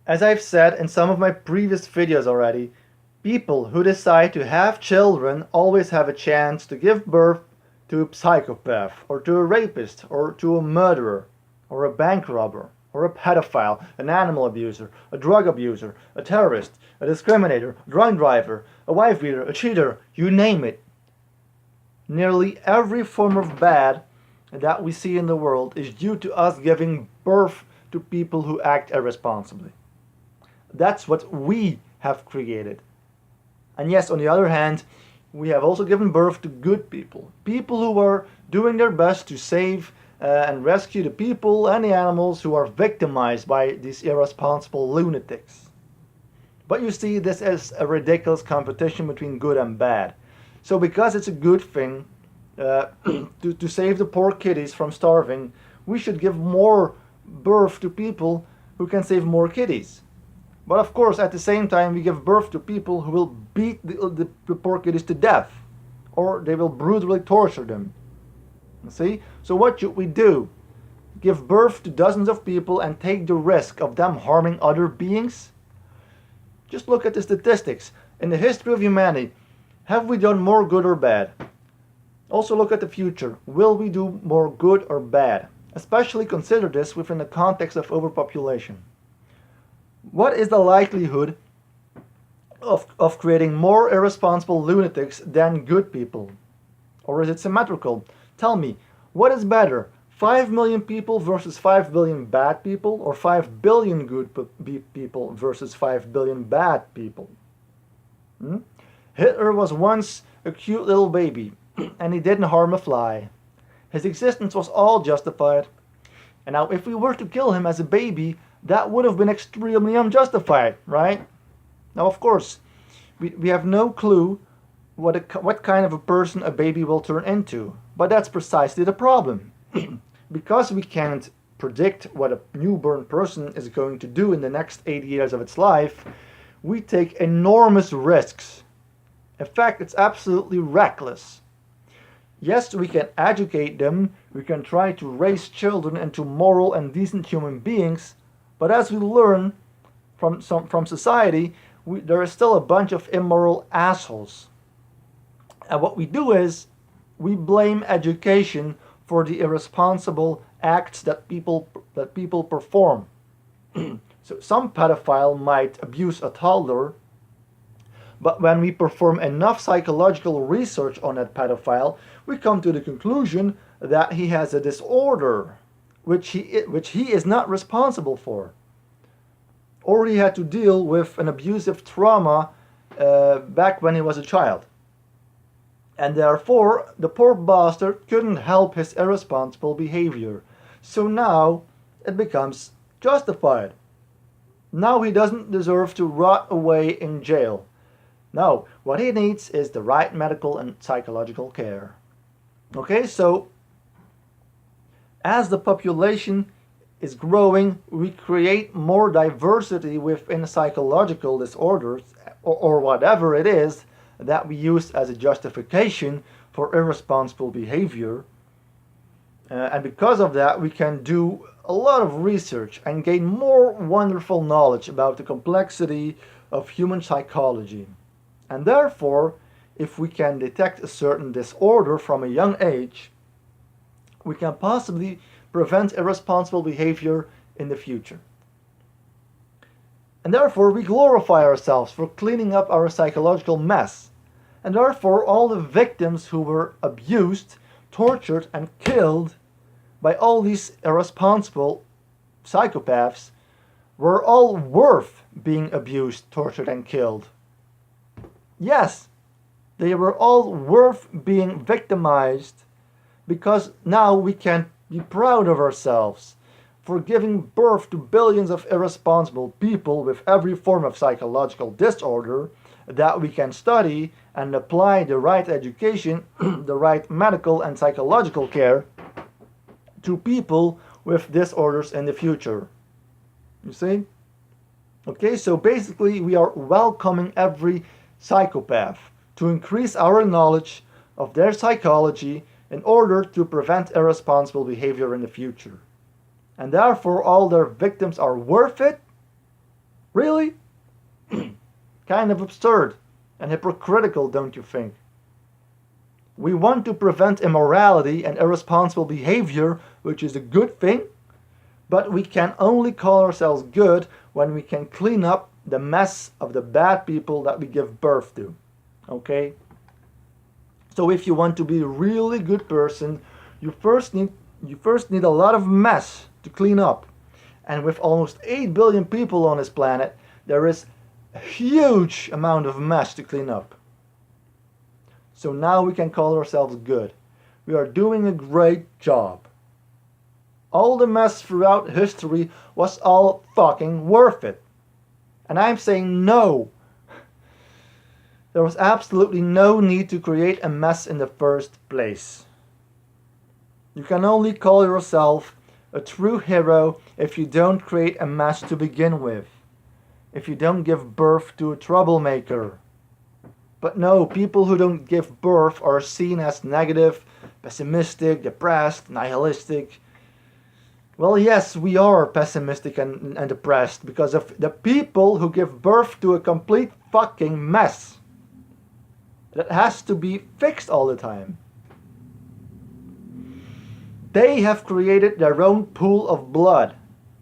As I've said in some of my previous videos already, people who decide to have children always have a chance to give birth to a psychopath, or to a rapist, or to a murderer, or a bank robber, or a pedophile, an animal abuser, a drug abuser, a terrorist, a discriminator, a drunk driver, a wife beater, a cheater, you name it. Nearly every form of bad that we see in the world is due to us giving birth to people who act irresponsibly. That's what we have created. And yes, on the other hand, we have also given birth to good people. People who are doing their best to save and rescue the people and the animals who are victimized by these irresponsible lunatics. But you see, this is a ridiculous competition between good and bad. So because it's a good thing to save the poor kitties from starving, we should give more birth to people who can save more kitties. But of course, at the same time, we give birth to people who will beat the poor kitties to death, or they will brutally torture them. See? So what should we do? Give birth to dozens of people and take the risk of them harming other beings? Just look at the statistics. In the history of humanity, have we done more good or bad? Also look at the future. Will we do more good or bad? Especially consider this within the context of overpopulation. What is the likelihood of creating more irresponsible lunatics than good people? Or is it symmetrical? Tell me, what is better? 5 million people versus 5 billion bad people, or 5 billion good people versus 5 billion bad people? Hitler was once a cute little baby, and he didn't harm a fly. His existence was all justified. And now if we were to kill him as a baby, that would have been extremely unjustified, right? Now, of course, we have no clue what kind of a person a baby will turn into. But that's precisely the problem. Because we can't predict what a newborn person is going to do in the next 8 years of its life, we take enormous risks. In fact, it's absolutely reckless. Yes, we can educate them, we can try to raise children into moral and decent human beings, but as we learn from society, there is still a bunch of immoral assholes. And what we do is, we blame education for the irresponsible acts that people perform. So some pedophile might abuse a toddler, but when we perform enough psychological research on that pedophile, we come to the conclusion that he has a disorder which he is not responsible for. Or he had to deal with an abusive trauma back when he was a child. And therefore, the poor bastard couldn't help his irresponsible behavior. So now, it becomes justified. Now he doesn't deserve to rot away in jail. No, what he needs is the right medical and psychological care. Okay, so as the population is growing, we create more diversity within psychological disorders, or whatever it is that we use as a justification for irresponsible behavior. And because of that, we can do a lot of research and gain more wonderful knowledge about the complexity of human psychology. And therefore, if we can detect a certain disorder from a young age, we can possibly prevent irresponsible behavior in the future. And therefore, we glorify ourselves for cleaning up our psychological mess. And therefore, all the victims who were abused, tortured, and killed by all these irresponsible psychopaths were all worth being abused, tortured, and killed. Yes, they were all worth being victimized, because now we can be proud of ourselves for giving birth to billions of irresponsible people with every form of psychological disorder that we can study and apply the right education, the right medical and psychological care to people with disorders in the future. You see? Okay, so basically we are welcoming every psychopath to increase our knowledge of their psychology in order to prevent irresponsible behavior in the future. And therefore all their victims are worth it, Really? Kind of absurd and hypocritical, don't you think? We want to prevent immorality and irresponsible behavior, which is a good thing, but we can only call ourselves good when we can clean up the mess of the bad people that we give birth to. Okay? So if you want to be a really good person, you first need a lot of mess to clean up. And with almost 8 billion people on this planet, there is a huge amount of mess to clean up. So now we can call ourselves good. We are doing a great job. All the mess throughout history was all fucking worth it. And I'm saying no. There was absolutely no need to create a mess in the first place. You can only call yourself a true hero if you don't create a mess to begin with. If you don't give birth to a troublemaker. But no, people who don't give birth are seen as negative, pessimistic, depressed, nihilistic. Well, yes, we are pessimistic and depressed because of the people who give birth to a complete fucking mess that has to be fixed all the time. They have created their own pool of blood.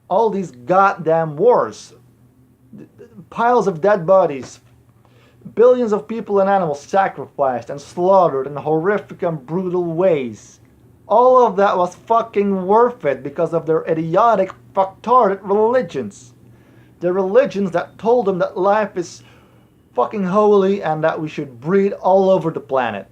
All these goddamn wars. Piles of dead bodies. Billions of people and animals sacrificed and slaughtered in horrific and brutal ways. All of that was fucking worth it because of their idiotic, fucktarded religions. The religions that told them that life is fucking holy and that we should breed all over the planet.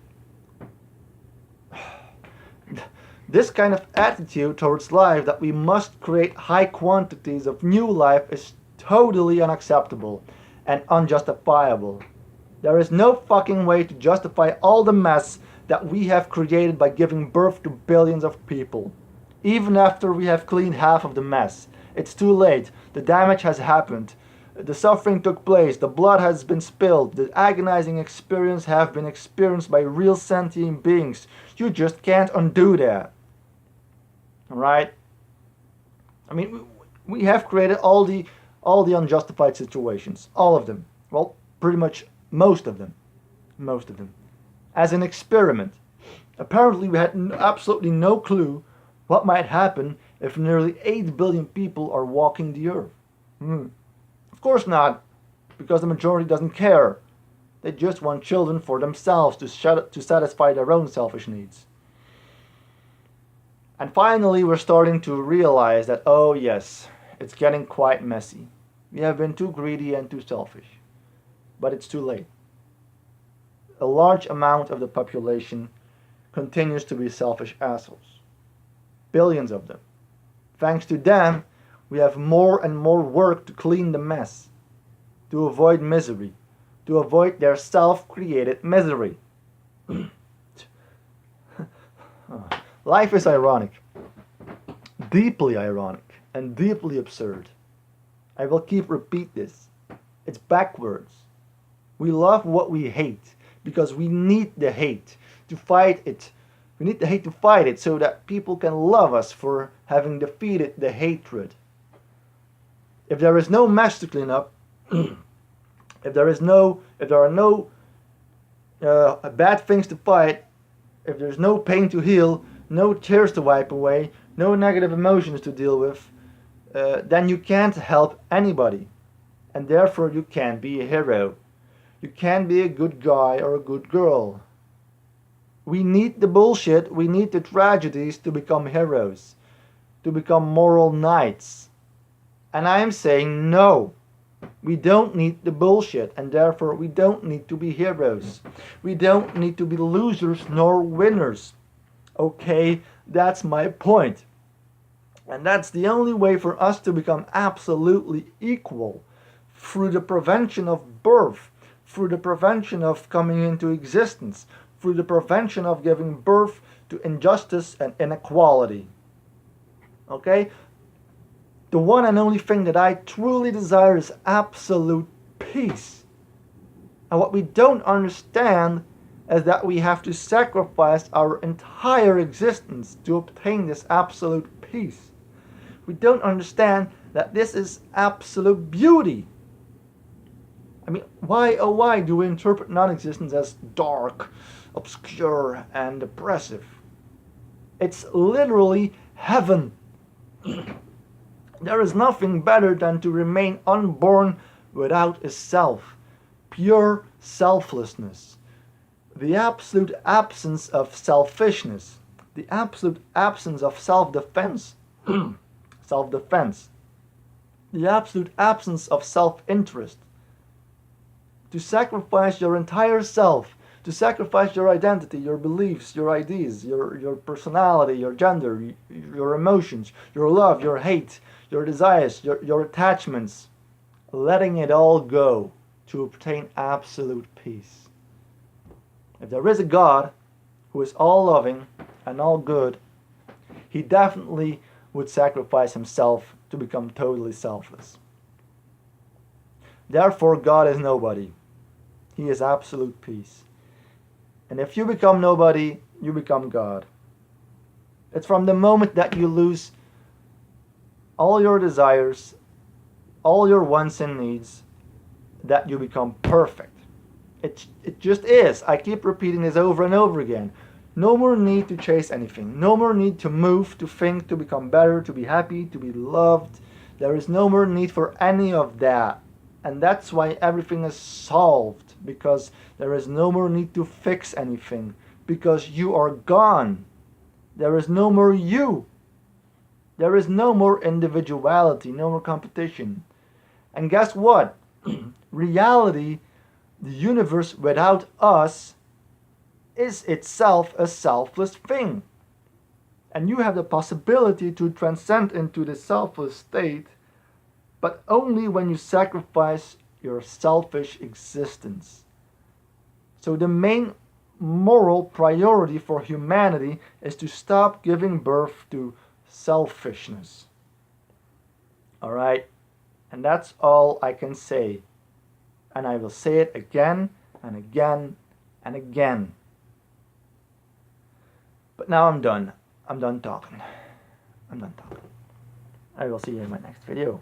This kind of attitude towards life that we must create high quantities of new life is totally unacceptable and unjustifiable. There is no fucking way to justify all the mess that we have created by giving birth to billions of people. Even after we have cleaned half of the mess. It's too late. The damage has happened. The suffering took place. The blood has been spilled. The agonizing experience have been experienced by real sentient beings. You just can't undo that. Alright? I mean, we have created all the unjustified situations. All of them. Well, pretty much most of them. Most of them. As an experiment. Apparently we had absolutely no clue what might happen if nearly 8 billion people are walking the earth. Of course not, because the majority doesn't care. They just want children for themselves to satisfy their own selfish needs. And finally we're starting to realize that, oh yes, it's getting quite messy. We have been too greedy and too selfish. But it's too late. A large amount of the population continues to be selfish assholes. Billions of them. Thanks to them, we have more and more work to clean the mess, to avoid misery, to avoid their self-created misery. Life is ironic, deeply ironic, and deeply absurd. I will keep repeat this. It's backwards. We love what we hate because we need the hate to fight it. We need the hate to fight it so that people can love us for having defeated the hatred. If there is no mess to clean up, if there are no bad things to fight, if there's no pain to heal, no tears to wipe away, no negative emotions to deal with, then you can't help anybody. And therefore you can't be a hero. You can't be a good guy or a good girl. We need the bullshit, we need the tragedies to become heroes, to become moral knights. And I am saying no. We don't need the bullshit, and therefore we don't need to be heroes. We don't need to be losers nor winners. Okay, that's my point. And that's the only way for us to become absolutely equal, through the prevention of birth, through the prevention of coming into existence, through the prevention of giving birth to injustice and inequality. Okay? The one and only thing that I truly desire is absolute peace. And what we don't understand is that we have to sacrifice our entire existence to obtain this absolute peace. We don't understand that this is absolute beauty. I mean, why, oh why do we interpret non-existence as dark, obscure, and oppressive? It's literally heaven. There is nothing better than to remain unborn without a self. Pure selflessness. The absolute absence of selfishness. The absolute absence of self-defense. Self-defense. The absolute absence of self-interest. To sacrifice your entire self, to sacrifice your identity, your beliefs, your ideas, your personality, your gender, your emotions, your love, your hate, your desires, your attachments, letting it all go to obtain absolute peace. If there is a God who is all loving and all good, he definitely would sacrifice himself to become totally selfless. Therefore, God is nobody. He is absolute peace. And if you become nobody, you become God. It's from the moment that you lose all your desires, all your wants and needs, that you become perfect. It just is. I keep repeating this over and over again. No more need to chase anything. No more need to move, to think, to become better, to be happy, to be loved. There is no more need for any of that. And that's why everything is solved. Because there is no more need to fix anything. Because you are gone. There is no more you. There is no more individuality, no more competition. And guess what? Reality, the universe without us, is itself a selfless thing. And you have the possibility to transcend into the selfless state, but only when you sacrifice your selfish existence. So the main moral priority for humanity is to stop giving birth to selfishness. Alright? And that's all I can say. And I will say it again and again and again. But now I'm done. I'm done talking. I will see you in my next video.